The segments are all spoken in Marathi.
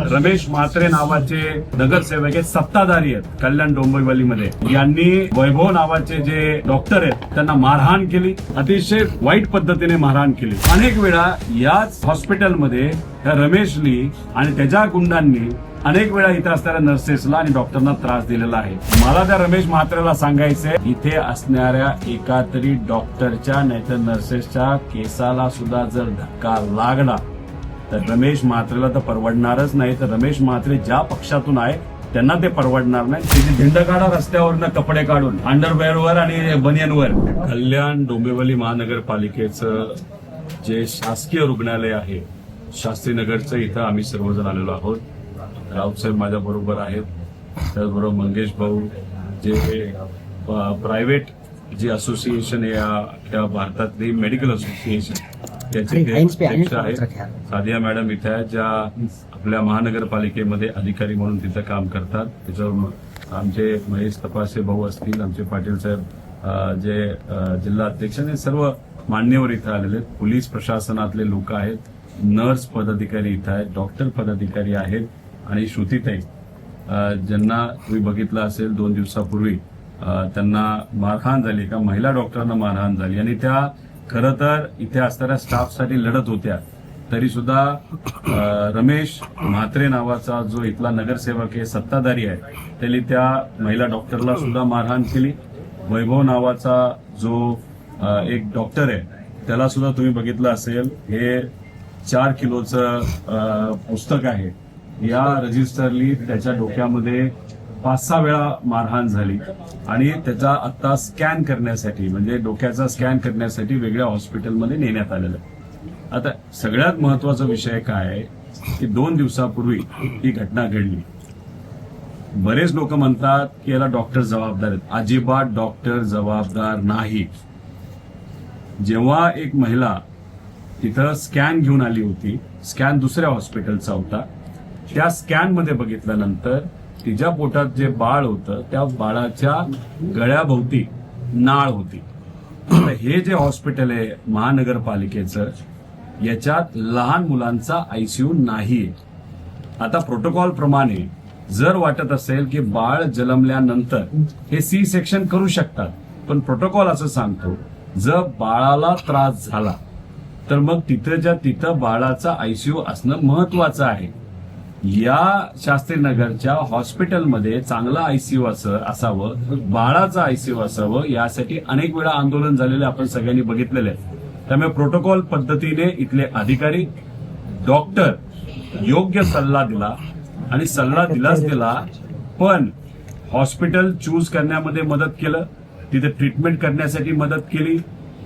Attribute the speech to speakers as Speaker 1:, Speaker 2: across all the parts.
Speaker 1: रमेश म्हात्रे नावाचे नगरसेवक आहेत, सत्ताधारी आहेत कल्याण डोंबिवलीमध्ये, यांनी वैभव नावाचे जे डॉक्टर आहेत त्यांना मारहाण केली, अतिशय वाईट पद्धतीने मारहाण केली. अनेक वेळा याच हॉस्पिटलमध्ये त्या रमेशनी आणि त्याच्या गुंडांनी अनेक वेळा इथे असणाऱ्या नर्सेसला आणि डॉक्टरना त्रास दिलेला आहे. मला त्या रमेश म्हात्रेला सांगायचंय, इथे असणाऱ्या एका तरी डॉक्टरच्या नाहीतर नर्सेसच्या केसाला सुद्धा जर धक्का लागला तर रमेश म्हात्रेला तर परवडणारच नाही. तर रमेश म्हात्रे ज्या पक्षातून आहे त्यांना ते परवडणार नाही. त्याची धिंड काढा रस्त्यावरनं कपडे काढून अंडरवेअरवर आणि बनियनवर. कल्याण डोंबिवली महानगरपालिकेचं जे शासकीय रुग्णालय आहे शास्त्रीनगरचं, इथं आम्ही सर्वजण आलेलो आहोत. राऊतसाहेब माझ्या बरोबर आहेत, त्याचबरोबर मंगेश भाऊ जे प्रायव्हेट जे असोसिएशन या भारतातली मेडिकल असोसिएशन त्याचे अध्यक्ष आहेत. सादिया मॅडम इथे आहेत, ज्या आपल्या महानगरपालिकेमध्ये अधिकारी म्हणून तिथं काम करतात. त्याच्यावर आमचे महेश तपासे भाऊ असतील, आमचे पाटील साहेब जे जिल्हा अध्यक्ष आणि सर्व मान्यवर इथं आलेले आहेत. पोलीस प्रशासनातले लोक आहेत, नर्स पदाधिकारी इथं आहेत, डॉक्टर पदाधिकारी आहेत आणि श्रुतीताई ज्यांना तुम्ही बघितलं असेल 2 दिवसापूर्वी त्यांना मारहाण झाली, एका महिला डॉक्टरांना मारहाण झाली आणि त्या खरं तर इथे असणाऱ्या स्टाफसाठी लढत होत्या. तरी सुद्धा रमेश म्हात्रे नावाचा जो इथला नगरसेवक आहे, सत्ताधारी आहे, त्यांनी त्या महिला डॉक्टरला सुद्धा मारहाण केली. वैभव नावाचा जो एक डॉक्टर आहे त्याला सुद्धा तुम्ही बघितलं असेल, हे 4 किलोचं पुस्तक आहे, या रजिस्टरली त्याच्या डोक्यामध्ये 5-6 वेळा मारहाण झाली आणि त्याचा आता स्कॅन करण्यासाठी म्हणजे डोक्याचा स्कॅन करण्यासाठी वेगळ्या हॉस्पिटलमध्ये नेण्यात आलेलं आहे. आता सगळ्यात महत्वाचा विषय काय आहे की 2 दिवसापूर्वी ही घटना घडली. बरेच लोक म्हणतात की याला डॉक्टर जबाबदार आहेत. अजिबात डॉक्टर जबाबदार नाही. जेव्हा एक महिला तिथं स्कॅन घेऊन आली होती, स्कॅन दुसऱ्या हॉस्पिटलचा होता, त्या स्कॅन मध्ये बघितल्यानंतर तिच्या पोटात जे बाळ होतं त्या बाळाच्या गळ्याभोवती नाळ होती. हे जे हॉस्पिटल आहे महानगरपालिकेचं, याच्यात लहान मुलांचा आयसीयू नाहीये. आता प्रोटोकॉल प्रमाणे जर वाटत असेल की बाळ जन्मल्यानंतर हे सी सेक्शन करू शकतात, पण प्रोटोकॉल असं सांगतो जर बाळाला त्रास झाला तर मग तिथं बाळाचा आयसीयू असणं महत्वाचं आहे. या शास्त्रीनगरच्या हॉस्पिटलमध्ये चांगलं आयसीयू असावं, बाळाचं आयसीयू असावं, यासाठी अनेक वेळा आंदोलन झालेले आपण सगळ्यांनी बघितलेले आहे. त्यामुळे प्रोटोकॉल पद्धतीने इथले अधिकारी डॉक्टर योग्य सल्ला दिला आणि सल्ला दिलाच दिला, पण हॉस्पिटल चूज करण्यामध्ये मदत केलं, तिथे ट्रीटमेंट करण्यासाठी मदत केली,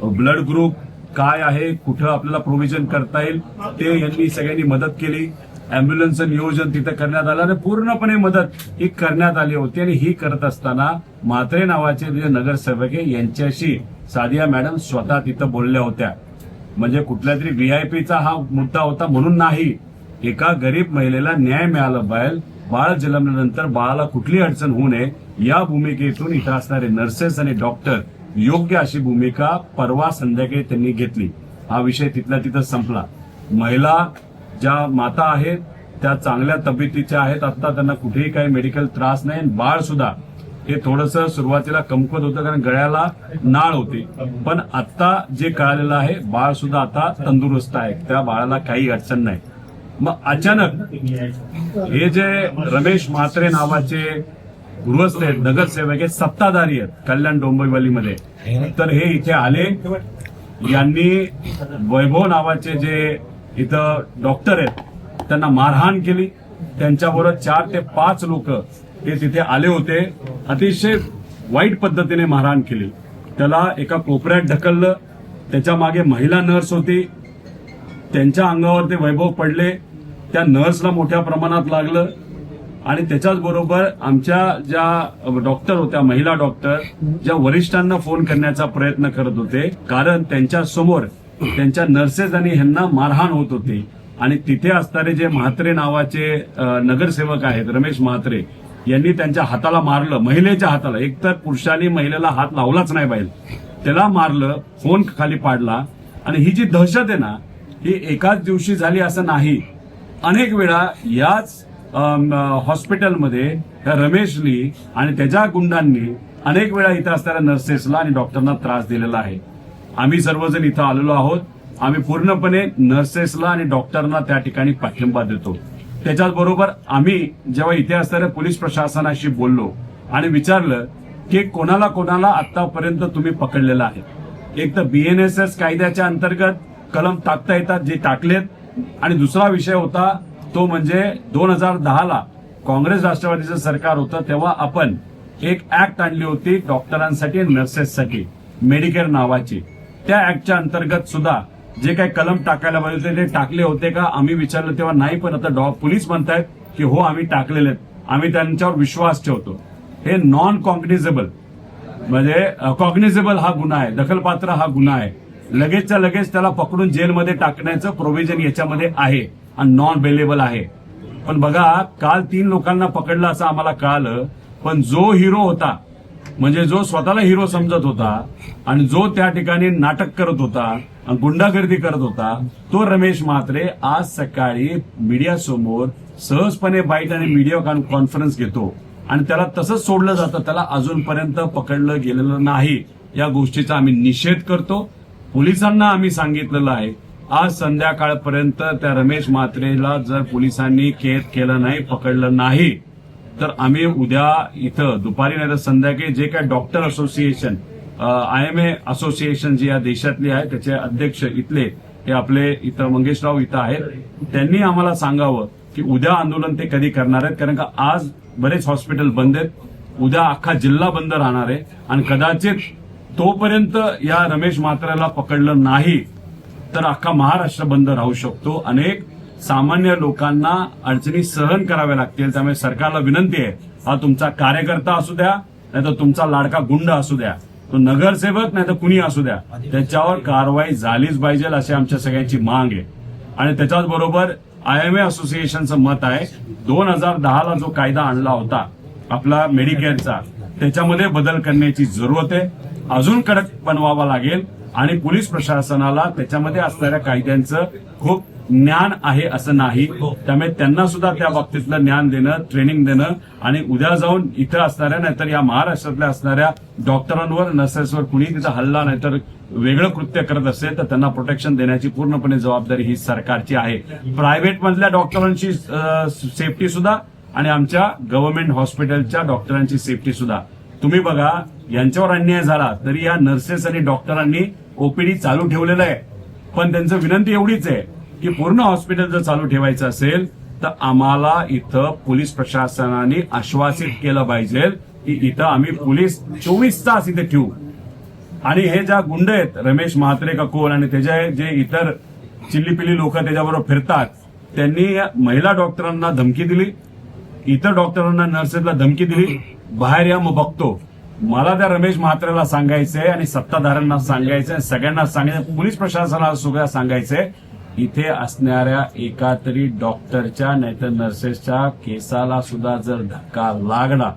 Speaker 1: ब्लड ग्रुप काय आहे, कुठं आपल्याला प्रोव्हिजन करता येईल ते यांनी सगळ्यांनी मदत केली. अँब्युलन्सचं नियोजन तिथं करण्यात आलं आणि पूर्णपणे मदत ही करण्यात आली होती. आणि ही करत असताना म्हात्रे नावाचे जे नगरसेवक आहे यांच्याशी सादिया मॅडम स्वतः तिथं बोलल्या होत्या. म्हणजे कुठल्या तरी व्हीआयपीचा हा मुद्दा होता म्हणून नाही, एका गरीब महिलेला न्याय मिळाला पाहिजे, बाळ जन्मल्यानंतर बाळाला कुठली अडचण होऊ नये या भूमिकेतून इथं असणारे नर्सेस आणि डॉक्टर योग्य अशी भूमिका परवा संध्याकाळी त्यांनी घेतली. हा विषय तिथल्या तिथं संपला. महिला ज्या माता आहेत त्या चांगल्या तब्येतीच्या आहेत, आता त्यांना कुठेही काही मेडिकल त्रास नाही. बाळ सुद्धा हे थोडंसं सुरुवातीला कमकुवत होतं कारण गळ्याला नाळ होती, पण आता जे कळालेलं आहे बाळ सुद्धा आता तंदुरुस्त आहे, त्या बाळाला काही अडचण नाही. मग अचानक हे जे रमेश म्हात्रे नावाचे गृहस्थ आहेत, नगरसेवक आहेत, सत्ताधारी आहेत कल्याण डोंबिवलीमध्ये, तर हे इथे आले. यांनी वैभव नावाचे जे इथं डॉक्टर आहेत त्यांना मारहाण केली. त्यांच्याबरोबर 4 ते 5 लोक हे तिथे आले होते. अतिशय वाईट पद्धतीने मारहाण केली. त्याला एका कोपऱ्यात ढकललं, त्याच्या मागे महिला नर्स होती, त्यांच्या अंगावर ते वैभव पडले, त्या नर्सला मोठ्या प्रमाणात लागलं आणि त्याच्याच बरोबर आमच्या ज्या डॉक्टर होत्या, महिला डॉक्टर, ज्या वरिष्ठांना फोन करण्याचा प्रयत्न करत होते कारण त्यांच्या समोर त्यांच्या नर्सेस आणि ह्यांना मारहाण होत होती. आणि तिथे असणारे जे म्हात्रे नावाचे नगरसेवक आहेत रमेश म्हात्रे, यांनी त्यांच्या हाताला मारलं, महिलेच्या हाताला. एकतर पुरुषांनी महिलेला हात लावलाच नाही पाहिजे, त्याला मारलं, फोन खाली पाडला. आणि ही जी दहशत आहे ना ही एकाच दिवशी झाली असं नाही. अनेक वेळा याच हॉस्पिटलमध्ये रमेशली आणि त्याच्या गुंडांनी अनेक वेळा इथं असणाऱ्या नर्सेसला आणि डॉक्टरना त्रास दिलेला आहे. आम्ही सर्वजण इथं आलेलो आहोत. आम्ही पूर्णपणे नर्सेसला आणि डॉक्टरना त्या ठिकाणी पाठिंबा देतो. त्याच्याचबरोबर आम्ही जेव्हा इथे असणाऱ्या पोलीस प्रशासनाशी बोललो आणि विचारलं की कोणाला कोणाला आतापर्यंत तुम्ही पकडलेलं आहे. एक तर BNSS कायद्याच्या अंतर्गत कलम टाकता येतात जे टाकलेत, आणि दुसरा विषय होता तो म्हणजे 2010ला काँग्रेस राष्ट्रवादीचं सरकार होतं तेव्हा आपण एक ऍक्ट आणली होती डॉक्टरांसाठी आणि नर्सेससाठी, मेडिकेअर नावाची. त्या ऍक्टच्या अंतर्गत सुद्धा जे काही कलम टाकायला पाहिजे होते ते टाकले होते का आम्ही विचारलं तेव्हा नाही, पण आता पोलीस म्हणतायत की हो आम्ही टाकलेले आहेत, आम्ही त्यांच्यावर विश्वास ठेवतो. हे नॉन कॉग्निझेबल म्हणजे कॉग्निझेबल हा गुन्हा आहे, दखलपात्र हा गुन्हा आहे. लगेचच्या लगेच त्याला पकडून जेलमध्ये टाकण्याचं प्रोव्हिजन याच्यामध्ये आहे आणि नॉन बेलेबल आहे. पण बघा काल 3 लोकांना पकडलं असं आम्हाला कळालं, पण जो हिरो होता म्हणजे जो स्वतःला हिरो समजत होता आणि जो त्या ठिकाणी नाटक करत होता, गुंडागर्दी करत होता, तो रमेश म्हात्रे आज सकाळी मीडियासमोर सहजपणे बाईट आणि मीडिया कॉन्फरन्स घेतो आणि त्याला तसंच सोडलं जातं. त्याला अजूनपर्यंत पकडलं गेलेलं नाही. या गोष्टीचा आम्ही निषेध करतो. पोलिसांना आम्ही सांगितलेलं आहे आज संध्याकाळपर्यंत त्या रमेश म्हात्रेला जर पोलिसांनी कैद केलं नाही, पकडलं नाही, तर आम्ही उद्या इथं दुपारी नाही तर संध्याकाळी जे काय डॉक्टर असोसिएशन IMA असोसिएशन जी या देशातली आहे त्याचे अध्यक्ष इथले हे आपले इथं मंगेशराव इथं आहेत, त्यांनी आम्हाला सांगावं की उद्या आंदोलन ते कधी करणार आहेत. कारण का आज बरेच हॉस्पिटल बंद आहेत, उद्या अख्खा जिल्हा बंद राहणार आहे आणि कदाचित तोपर्यंत या रमेश म्हात्रेला पकडलं नाही तर अख्खा महाराष्ट्र बंद राहू शकतो. अनेक सामान्य लोकांना अडचणी सहन कराव्या लागतील. त्यामुळे सरकारला विनंती आहे, हा तुमचा कार्यकर्ता असू द्या नाही तर तुमचा लाडका गुंड असू द्या, तो नगरसेवक नाही तर कुणी असू द्या, त्याच्यावर कारवाई झालीच पाहिजे अशी आमच्या सगळ्यांची मांग आहे. आणि त्याच्याच बरोबर IMA असोसिएशनचं मत आहे 2010ला जो कायदा आणला होता आपला मेडिकेअरचा, त्याच्यामध्ये बदल करण्याची जरूरत आहे. अजून कडक बनवावा लागेल आणि पोलीस प्रशासनाला त्याच्यामध्ये असणाऱ्या कायद्यांचं खूप ज्ञान आहे असं नाही. त्यामुळे त्यांना सुद्धा त्या बाबतीतलं ज्ञान देणं, ट्रेनिंग देणं आणि उद्या जाऊन इथं असणाऱ्या नाहीतर या महाराष्ट्रातल्या असणाऱ्या डॉक्टरांवर, नर्सेसवर कुणी तिचा हल्ला नाहीतर वेगळं कृत्य करत असेल तर त्यांना प्रोटेक्शन देण्याची पूर्णपणे जबाबदारी ही सरकारची आहे. प्रायव्हेट मधल्या डॉक्टरांची सेफ्टी सुद्धा आणि आमच्या गव्हर्नमेंट हॉस्पिटलच्या डॉक्टरांची सेफ्टी सुद्धा. तुम्ही बघा यांच्यावर अन्याय झाला तरी या नर्सेस आणि डॉक्टरांनी OPD चालू ठेवलेलं आहे. पण त्यांचं विनंती एवढीच आहे की पूर्ण हॉस्पिटल जर चालू ठेवायचं असेल तर आम्हाला इथं पोलीस प्रशासनाने आश्वासित केलं पाहिजे की इथं आम्ही पोलीस 24 तास इथे ठेवू. आणि हे ज्या गुंड आहेत रमेश म्हात्रे का कोण आणि त्याचे जे इतर चिल्लीपिल्ली लोक त्याच्याबरोबर फिरतात, त्यांनी महिला डॉक्टरांना धमकी दिली, इतर डॉक्टरांना, नर्सेसला धमकी दिली, बाहेर या मग बघतो. मला त्या रमेश म्हात्रेला सांगायचंय आणि सत्ताधाऱ्यांना सांगायचंय, सगळ्यांना सांगायचं, पोलीस प्रशासनाला सुद्धा सांगायचंय, इथे असणाऱ्या एका तरी डॉक्टरच्या नाहीतर नर्सेसच्या केसाला सुद्धा जर धक्का लागला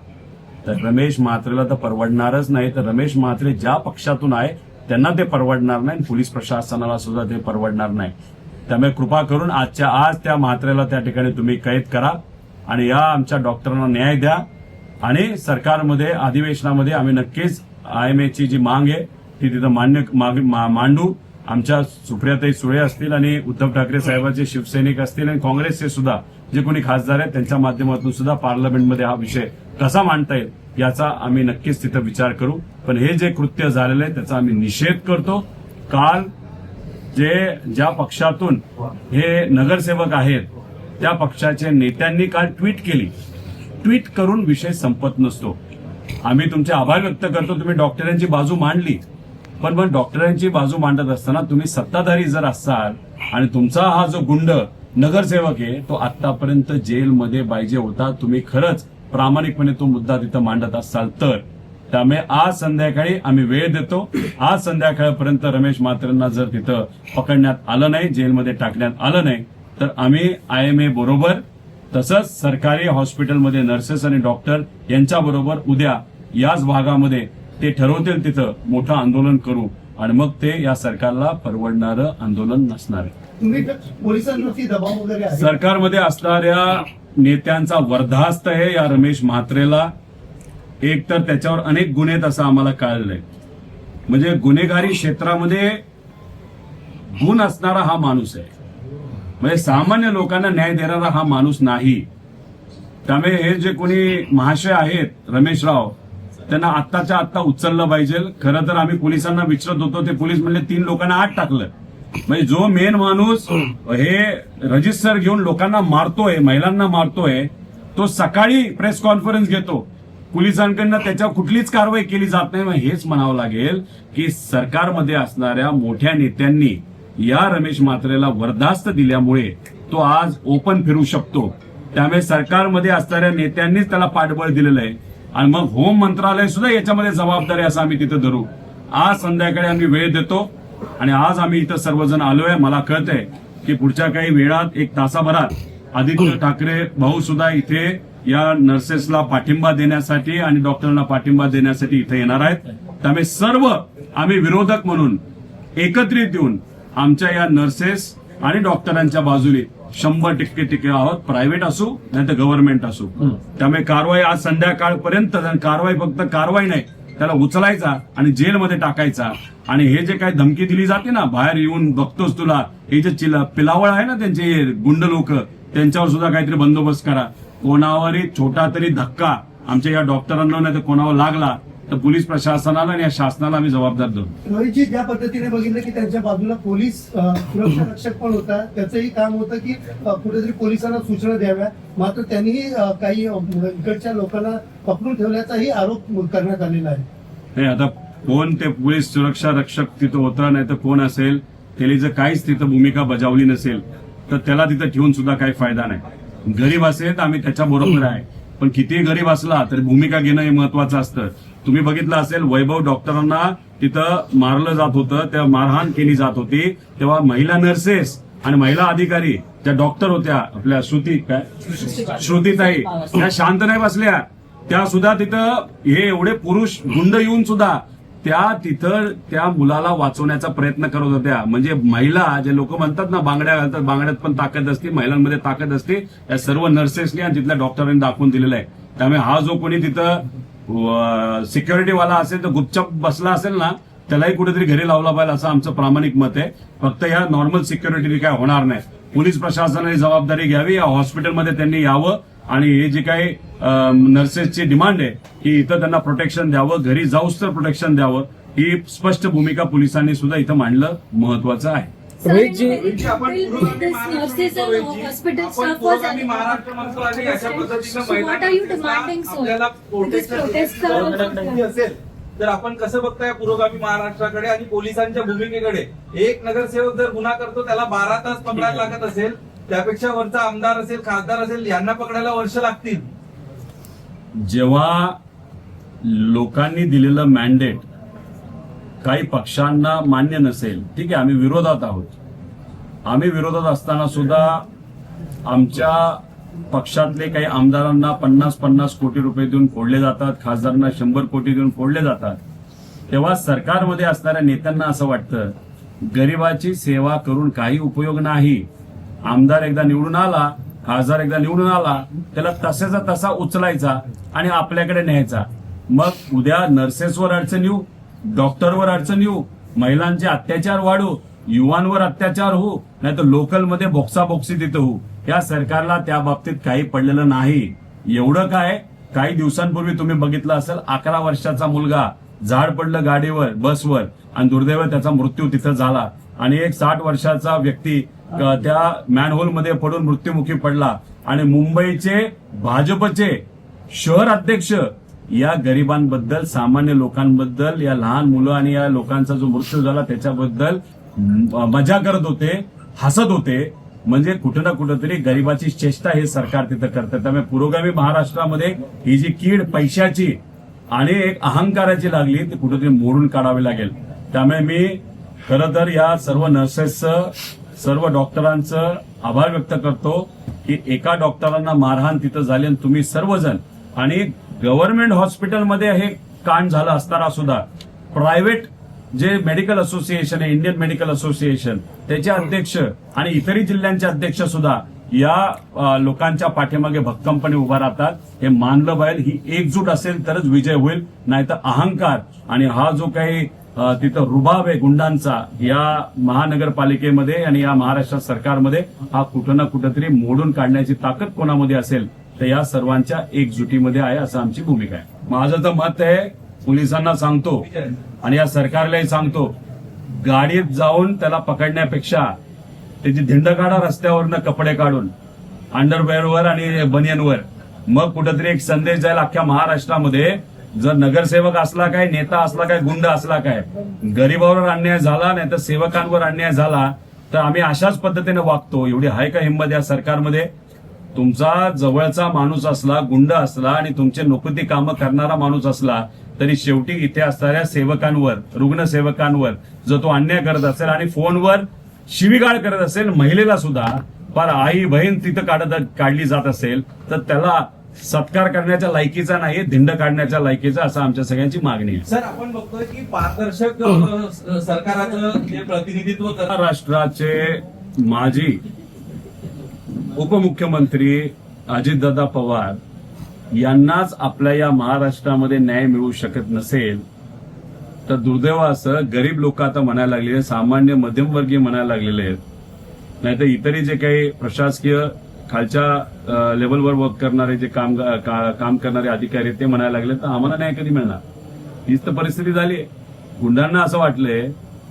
Speaker 1: तर रमेश म्हात्रेला तर परवडणारच नाही. तर रमेश म्हात्रे ज्या पक्षातून आहे त्यांना ते परवडणार नाही, पोलीस प्रशासनाला सुद्धा ते परवडणार नाही. त्यामुळे कृपा करून आजच्या आज त्या म्हात्रेला त्या ठिकाणी तुम्ही कैद करा आणि या आमच्या डॉक्टरांना न्याय द्या. आणि सरकारमध्ये अधिवेशनामध्ये आम्ही नक्कीच IMAची जी मांग आहे ती तिथं मांडू. आमच्या सुप्रियाताई सुळे असतील आणि उद्धव ठाकरे साहेबांचे शिवसैनिक असतील आणि काँग्रेसचे सुद्धा जे कोणी खासदार आहेत त्यांच्या माध्यमातून सुद्धा पार्लमेंटमध्ये हा विषय कसा मांडता येईल याचा आम्ही नक्कीच तिथं विचार करू. पण हे जे कृत्य झालेलं आहे त्याचा आम्ही निषेध करतो. काल ज्या पक्षातून हे नगरसेवक आहेत त्या पक्षाच्या नेत्यांनी काल ट्विट केली. ट्विट करून विषय संपत नसतो. आम्ही तुमचे आभार व्यक्त करतो, तुम्ही डॉक्टरांची बाजू मांडली, पण मग डॉक्टरांची बाजू मांडत असताना तुम्ही सत्ताधारी जर असाल आणि तुमचा हा जो गुंड नगरसेवक आहे तो आतापर्यंत जेलमध्ये पाहिजे होता, तुम्ही खरंच प्रामाणिकपणे तो मुद्दा तिथं मांडत असाल तर. त्यामुळे आज संध्याकाळी आम्ही वेळ देतो. आज संध्याकाळपर्यंत रमेश म्हात्रेंना जर तिथं पकडण्यात आलं नाही, जेलमध्ये टाकण्यात आलं नाही, तर आम्ही IMA बरोबर तसंच सरकारी हॉस्पिटलमध्ये नर्सेस आणि डॉक्टर यांच्याबरोबर उद्या याच भागामध्ये ते ठरवतील तिथं मोठं आंदोलन करू आणि मग ते या सरकारला परवडणारं आंदोलन नसणार आहे.
Speaker 2: तुम्ही पोलिसांवरती दबाव वगैरे आहे?
Speaker 1: सरकारमध्ये असणाऱ्या नेत्यांचा वर्धास्त आहे या रमेश म्हात्रेला. एक तर त्याच्यावर अनेक गुन्हे आहेत असं आम्हाला कळलंय. म्हणजे गुन्हेगारी क्षेत्रामध्ये गुण असणारा हा माणूस आहे. म्हणजे सामान्य लोकांना न्याय देणारा हा माणूस नाही. त्यामुळे हे जे कोणी महाशय आहेत रमेशराव, त्यांना आत्ताच्या आत्ता उचललं पाहिजे. खरं तर आम्ही पोलिसांना विचारत होतो, ते पोलीस म्हणले 3 लोकांना आत टाकलं. म्हणजे जो मेन माणूस हे रजिस्टर घेऊन लोकांना मारतोय, महिलांना मारतोय, तो सकाळी प्रेस कॉन्फरन्स घेतो. पोलिसांकडनं त्याच्यावर कुठलीच कारवाई केली जात नाही. मग हेच म्हणावं लागेल की सरकारमध्ये असणाऱ्या मोठ्या नेत्यांनी या रमेश म्हात्रेला बरदास्त दिल्यामुळे तो आज ओपन फिरू शकतो. त्यामुळे सरकारमध्ये असणाऱ्या नेत्यांनीच त्याला पाठबळ दिलेलं आहे. आणि मग होम मंत्रालय सुद्धा याच्यामध्ये जबाबदारी असं आम्ही तिथं धरू. आज संध्याकाळी आम्ही वेळ देतो आणि आज आम्ही इथं सर्वजण आलोय. मला कळतंय की पुढच्या काही वेळात 1 तासाभरात आदित्य ठाकरे भाऊ सुद्धा इथे या नर्सेसला पाठिंबा देण्यासाठी आणि डॉक्टरांना पाठिंबा देण्यासाठी इथे येणार आहेत. त्यामुळे सर्व आम्ही विरोधक म्हणून एकत्रित येऊन आमच्या या नर्सेस आणि डॉक्टरांच्या बाजूने 100% टिके आहोत. प्रायव्हेट असू नाही तर गव्हर्नमेंट असू. त्यामुळे कारवाई आज संध्याकाळपर्यंत, कारवाई फक्त कारवाई नाही, त्याला उचलायचा आणि जेलमध्ये टाकायचा. आणि हे जे काही धमकी दिली जाते ना, बाहेर येऊन बघतोच तुला, हे जे पिलावळ आहे ना त्यांचे गुंड लोक, त्यांच्यावर सुद्धा काहीतरी बंदोबस्त करा. कोणावरही छोटा तरी धक्का आमच्या या डॉक्टरांना नाही तर कोणावर लागला तर पोलीस प्रशासनाला आणि या शासनाला आम्ही जबाबदार धरू.
Speaker 2: रोहितजी, ज्या पद्धतीने बघितलं की त्यांच्या बाजूला पोलीस सुरक्षा रक्षक पण होता, त्याचंही काम होतं की कुठेतरी पोलिसांना सूचना द्याव्या, मात्र त्यांनीही काही इकडच्या लोकांना पकडून ठेवल्याचाही आरोप करण्यात आलेला आहे.
Speaker 1: नाही, आता कोण ते पोलीस सुरक्षा रक्षक तिथं होतं नाही तर कोण असेल, त्याने जर काहीच तिथं भूमिका बजावली नसेल तर त्याला तिथं ठेवून सुद्धा काही फायदा नाही. गरीब असेल तर आम्ही त्याच्या बरोबर आहे, पण कितीही गरीब असला तरी भूमिका घेणं हे महत्वाचं असतं. तुम्ही बघितलं असेल वैभव डॉक्टरांना तिथं मारलं जात होतं, तेव्हा मारहाण केली जात होती, तेव्हा महिला नर्सेस आणि महिला अधिकारी त्या डॉक्टर होत्या, आपल्या श्रुतीताई, त्या शांत नाही बसल्या. त्या सुद्धा तिथं हे एवढे पुरुष गुंड येऊन सुद्धा त्या तिथं त्या मुलाला वाचवण्याचा प्रयत्न करत होत्या. म्हणजे महिला, जे लोक म्हणतात ना बांगड्या घालतात, बांगड्यात पण ताकद असते, महिलांमध्ये ताकद असते, या सर्व नर्सेसनी आणि तिथल्या डॉक्टरांनी दाखवून दिलेलं आहे. त्यामुळे हा जो कोणी तिथं सिक्युरिटीवाला असेल तर गुपचाप बसला असेल ना, त्यालाही कुठेतरी घरी लावला पाहिजे असं आमचं प्रामाणिक मत आहे. फक्त या नॉर्मल सिक्युरिटीने काय होणार नाही. पोलीस प्रशासनाने जबाबदारी घ्यावी, या हॉस्पिटलमध्ये त्यांनी यावं आणि हे जे काही नर्सेसची डिमांड आहे की इथं त्यांना प्रोटेक्शन द्यावं, घरी जाऊच तर प्रोटेक्शन द्यावं, ही स्पष्ट भूमिका पोलिसांनी सुद्धा इथं मांडलं महत्वाचं आहे.
Speaker 3: तर आपण कसं बघताय पुरोगामी महाराष्ट्राकडे आणि पोलिसांच्या भूमिकेकडे? एक नगरसेवक जर गुन्हा करतो त्याला 12 तास पकडायला लागत असेल, त्यापेक्षा वरचा आमदार असेल, खासदार असेल, यांना पकडायला वर्ष लागतील.
Speaker 1: जेव्हा लोकांनी दिलेलं मॅन्डेट काही पक्षांना मान्य नसेल, ठीक आहे, आम्ही विरोधात आहोत. आम्ही विरोधात असताना सुद्धा आमच्या पक्षातले काही आमदारांना 50-50 कोटी रुपये देऊन फोडले जातात, खासदारांना 100 कोटी देऊन फोडले जातात. तेव्हा सरकारमध्ये असणाऱ्या नेत्यांना असं वाटतं गरिबाची सेवा करून काही उपयोग नाही. आमदार एकदा निवडून आला, खासदार एकदा निवडून आला, त्याला तसाचा तसा उचलायचा आणि आपल्याकडे न्यायचा. मग उद्या नर्सेसवर अडचण येऊ, डॉक्टरवर अडचण येऊ, महिलांचे अत्याचार वाढू, युवांवर अत्याचार होऊ, नाही तर लोकलमध्ये बोक्साबोक्सी तिथं होऊ. या सरकारला त्या बाबतीत काही पडलेलं नाही. एवढं काय, काही दिवसांपूर्वी तुम्ही बघितलं असेल 11 वर्षाचा मुलगा झाड पडलं गाडीवर, बसवर, आणि दुर्दैव त्याचा मृत्यू तिथं झाला. आणि एक 60 वर्षाचा व्यक्ती त्या मॅनहोलमध्ये पडून मृत्युमुखी पडला. आणि मुंबईचे भाजपचे शहर अध्यक्ष या गरिबांबद्दल, सामान्य लोकांबद्दल, या लहान मुलं आणि या लोकांचा जो मृत्यू झाला त्याच्याबद्दल मजा करत होते, हसत होते. म्हणजे कुठं ना कुठंतरी गरिबाची चेष्टा हे सरकार तिथं करतं. त्यामुळे पुरोगामी महाराष्ट्रामध्ये ही जी कीड पैशाची आणि एक अहंकाराची लागली ती कुठेतरी मोडून काढावी लागेल. त्यामुळे मी खरं तर या सर्व नर्सेसचं, सर्व डॉक्टरांचं आभार व्यक्त करतो की एका डॉक्टरांना मारहाण तिथं झाली आणि तुम्ही सर्वजण, आणि गव्हर्नमेंट हॉस्पिटलमध्ये हे कांड झालं असताना सुद्धा प्रायव्हेट जे मेडिकल असोसिएशन आहे, इंडियन मेडिकल असोसिएशन, त्याचे अध्यक्ष आणि इतरही जिल्ह्यांचे अध्यक्ष सुद्धा या लोकांच्या पाठीमागे भक्कमपणे उभा राहतात. हे मानलं पाहिजे. ही एकजूट असेल तरच विजय होईल, नाहीतर अहंकार आणि हा जो काही तिथं रुबाब आहे गुंडांचा या महानगरपालिकेमध्ये आणि या महाराष्ट्र सरकारमध्ये, हा कुठं ना कुठंतरी मोडून काढण्याची ताकद कोणामध्ये असेल तर या सर्वांच्या एकजुटीमध्ये आहे, असं आमची भूमिका आहे. माझं तर मत आहे, पोलिसांना सांगतो आणि या सरकारलाही सांगतो, गाडीत जाऊन त्याला पकडण्यापेक्षा त्याची धिंड काढा रस्त्यावरनं कपडे काढून अंडरवेअरवर आणि बनियनवर. मग कुठेतरी एक संदेश जाईल अख्ख्या महाराष्ट्रामध्ये, जर नगरसेवक असला काय, नेता असला काय, गुंड असला काय, गरीबावर अन्याय झाला नाही तर सेवकांवर अन्याय झाला तर आम्ही अशाच पद्धतीने वागतो. एवढी आहे का हिंमत या सरकारमध्ये? तुमचा जवळचा माणूस असला, गुंड असला आणि तुमचे नोकरी कामं करणारा माणूस असला तरी शेवटी इथे असणाऱ्या सेवकांवर, रुग्णसेवकांवर जर तो अन्याय करत असेल आणि फोनवर शिवीगाळ करत असेल, महिलेला सुद्धा फार आई बहीण तिथं काढली जात असेल तर त्याला सत्कार करण्याच्या लायकीचा नाही, धिंड काढण्याच्या लायकीचा, असं आमच्या सगळ्यांची मागणी आहे.
Speaker 3: सर, आपण बघतोय की पारदर्शक सरकाराचं जे प्रतिनिधित्व करतात,
Speaker 1: महाराष्ट्राचे माजी उपमुख्यमंत्री अजितदादा पवार यांनाच आपल्या या महाराष्ट्रामध्ये न्याय मिळू शकत नसेल तर दुर्दैव असं गरीब लोक आता म्हणायला लागलेले, सामान्य मध्यमवर्गीय म्हणायला लागलेले आहेत, नाहीतर इतरही जे काही प्रशासकीय खालच्या लेवलवर वर्क करणारे जे काम करणारे अधिकारी ते म्हणायला लागले तर आम्हाला न्याय कधी मिळणार? हीच तर परिस्थिती झाली आहे. गुंडांना असं वाटलंय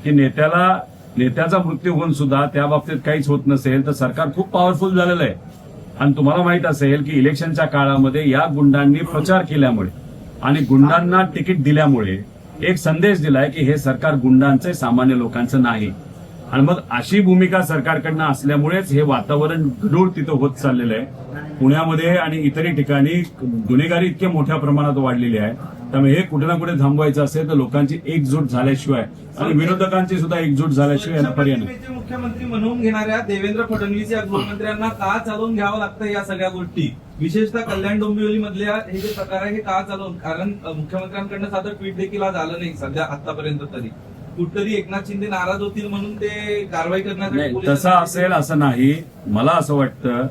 Speaker 1: की नेत्याचा मृत्यू होऊन सुद्धा त्या बाबतीत काहीच होत नसेल तर सरकार खूप पॉवरफुल झालेलं आहे. आणि तुम्हाला माहित असेल की इलेक्शनच्या काळामध्ये या गुंडांनी प्रचार केल्यामुळे आणि गुंडांना तिकीट दिल्यामुळे एक संदेश दिलाय की हे सरकार गुंडांचं, सामान्य लोकांचं नाही. आणि मग अशी भूमिका सरकारकडनं असल्यामुळेच हे वातावरण गढूळ तिथं होत चाललेलं आहे. पुण्यामध्ये आणि इतरही ठिकाणी गुन्हेगारी इतक्या मोठ्या प्रमाणात वाढलेली आहे. त्यामुळे हे कुठे ना कुठे थांबवायचं असेल तर लोकांची एकजूट झाल्याशिवाय आणि विरोधकांची सुद्धा एकजूट झाल्याशिवाय याला पर्याय नाही.
Speaker 3: मुख्यमंत्री म्हणून घेणाऱ्या देवेंद्र फडणवीस या गृहमंत्र्यांना का चालवून घ्यावं लागतं या सगळ्या गोष्टी, विशेषतः कल्याण डोंबिवली मधल्या हे जे प्रकार आहे हे का चालवून? कारण मुख्यमंत्र्यांकडनं साधं ट्विट देखील आज आलं नाही सध्या आतापर्यंत तरी. कुठतरी एकनाथ शिंदे नाराज होतील म्हणून ते कारवाई करण्यासाठी
Speaker 1: तसं असेल असं नाही. मला असं वाटतं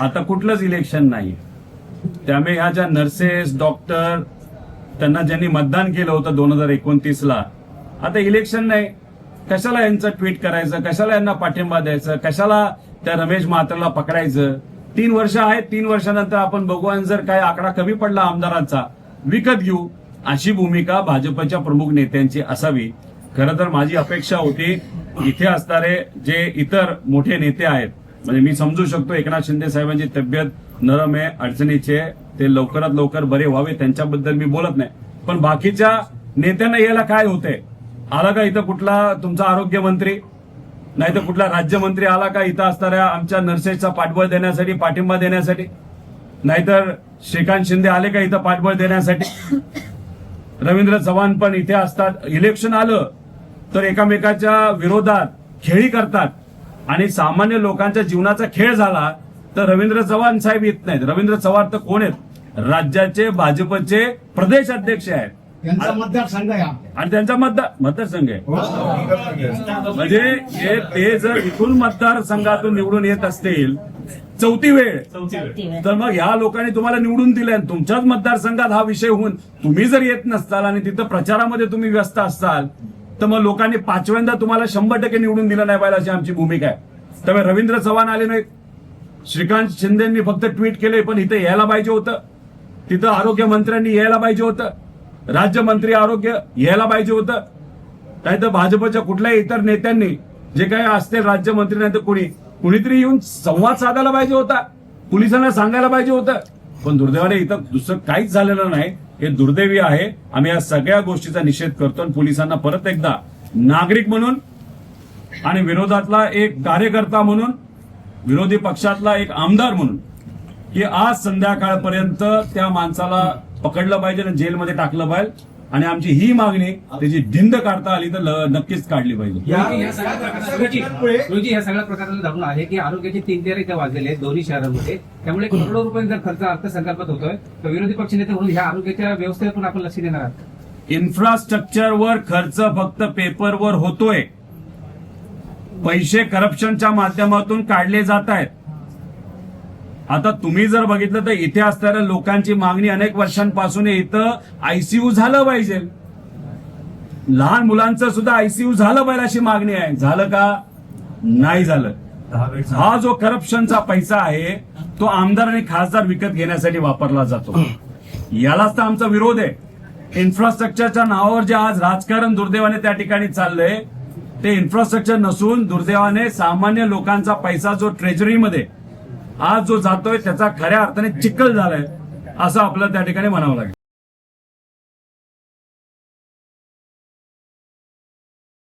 Speaker 1: आता कुठलंच इलेक्शन नाही, त्यामुळे ह्या ज्या नर्सेस, डॉक्टर, त्यांना ज्यांनी मतदान केलं होतं 2029ला, आता इलेक्शन नाही, कशाला यांचं ट्विट करायचं, कशाला यांना पाठिंबा द्यायचं, कशाला त्या रमेश म्हात्रेला पकडायचं? 3 वर्ष आहेत, 3 वर्षानंतर आपण बघू आणि जर काय आकडा कमी पडला आमदारांचा विकत घेऊ, अशी भूमिका भाजपच्या प्रमुख नेत्यांची असावी. खरं तर माझी अपेक्षा होती इथे असणारे जे इतर मोठे नेते आहेत, म्हणजे मी समजू शकतो एकनाथ शिंदे साहेबांची तब्येत नरम आहे, अडचणीचे, ते लवकरात लवकर बरे व्हावे, त्यांच्याबद्दल मी बोलत नाही. पण बाकीच्या नेत्यांना यायला काय होतंय? आला का इथं कुठला तुमचा आरोग्यमंत्री, नाही तर कुठला राज्यमंत्री आला का इथं असणाऱ्या आमच्या नर्सेसचा पाठबळ देण्यासाठी, पाठिंबा देण्यासाठी? नाहीतर श्रीकांत शिंदे आले का इथं पाठबळ देण्यासाठी? रवींद्र चव्हाण पण इथे असतात. इलेक्शन आलं तर एकामेकाच्या विरोधात खेळी करतात आणि सामान्य लोकांच्या जीवनाचा खेळ झाला तर रवींद्र चव्हाण साहेब येत नाहीत. रवींद्र चव्हाण तर कोण आहेत? राज्याचे भाजपचे प्रदेश अध्यक्ष आहेत
Speaker 2: यांचा मतदारसंघ आहे
Speaker 1: आणि त्यांचा मतदारसंघ आहे. म्हणजे ते जर इथून मतदारसंघातून निवडून येत असतील 4थी वेळ, तर मग ह्या लोकांनी तुम्हाला निवडून दिलंय. तुमच्याच मतदारसंघात हा विषय होऊन तुम्ही जर येत नसताल आणि तिथं प्रचारामध्ये तुम्ही व्यस्त असताल तर मग लोकांनी 5व्यांदा तुम्हाला 100% निवडून दिलं नाही पाहिजे, अशी आमची भूमिका आहे. त्यामुळे रवींद्र चव्हाण आले नाहीत, श्रीकांत शिंदेंनी फक्त ट्विट केले, पण इथं यायला पाहिजे होतं. तिथं आरोग्यमंत्र्यांनी यायला पाहिजे होतं, राज्यमंत्री आरोग्य यायला पाहिजे होतं. नाहीतर भाजपच्या कुठल्याही इतर नेत्यांनी जे काही असतील राज्यमंत्री नाही तर कुणीतरी येऊन संवाद साधायला पाहिजे होता, पोलिसांना सांगायला पाहिजे होतं. पण दुर्दैवाने इथं दुसरं काहीच झालेलं नाही. हे दुर्दैवी आहे. आम्ही या सगळ्या गोष्टीचा निषेध करतो आणि पोलिसांना परत एकदा नागरिक म्हणून आणि विरोधातला एक कार्यकर्ता म्हणून, विरोधी पक्षातला एक आमदार म्हणून, की आज संध्याकाळपर्यंत त्या माणसाला पकडलं पाहिजे आणि जेलमध्ये टाकलं पाहिजे. आणि आमची ही मागणी त्याची धिंड काढता आली तर नक्कीच काढली पाहिजे.
Speaker 4: या सगळ्या प्रकाराला धरून आहे की आरोग्याचे 3 तेर इथे वाजलेले आहेत दोन्ही शहरांमध्ये. त्यामुळे करोडो रुपयांचा खर्च अर्थसंकल्पात होतोय, तर विरोधी पक्षनेते म्हणून ह्या आरोग्याच्या व्यवस्थेतून आपण लक्ष देणार आहात?
Speaker 1: इन्फ्रास्ट्रक्चरवर खर्च फक्त पेपरवर होतोय, पैसे करप्शनच्या माध्यमातून काढले जात आहेत. आता तुम्ही जर बघितलं तर इथे असणाऱ्या लोकांची मागणी अनेक वर्षांपासून आहे, इथं आयसीयू झालं पाहिजे, लहान मुलांचं सुद्धा आयसीयू झालं पाहिजे अशी मागणी आहे. झालं का? नाही झालं. हा जो करप्शनचा पैसा आहे तो आमदार आणि खासदार विकत घेण्यासाठी वापरला जातो. यालाच तर आमचा विरोध आहे. इन्फ्रास्ट्रक्चरच्या नावावर जे आज राजकारण दुर्दैवाने त्या ठिकाणी चाललंय ते इन्फ्रास्ट्रक्चर नसून दुर्दैवाने सामान्य लोकांचा पैसा जो ट्रेजरीमध्ये आज जो जातोय त्याचा खऱ्या अर्थाने चिखल झालाय असं आपल्याला त्या ठिकाणी म्हणावं लागेल.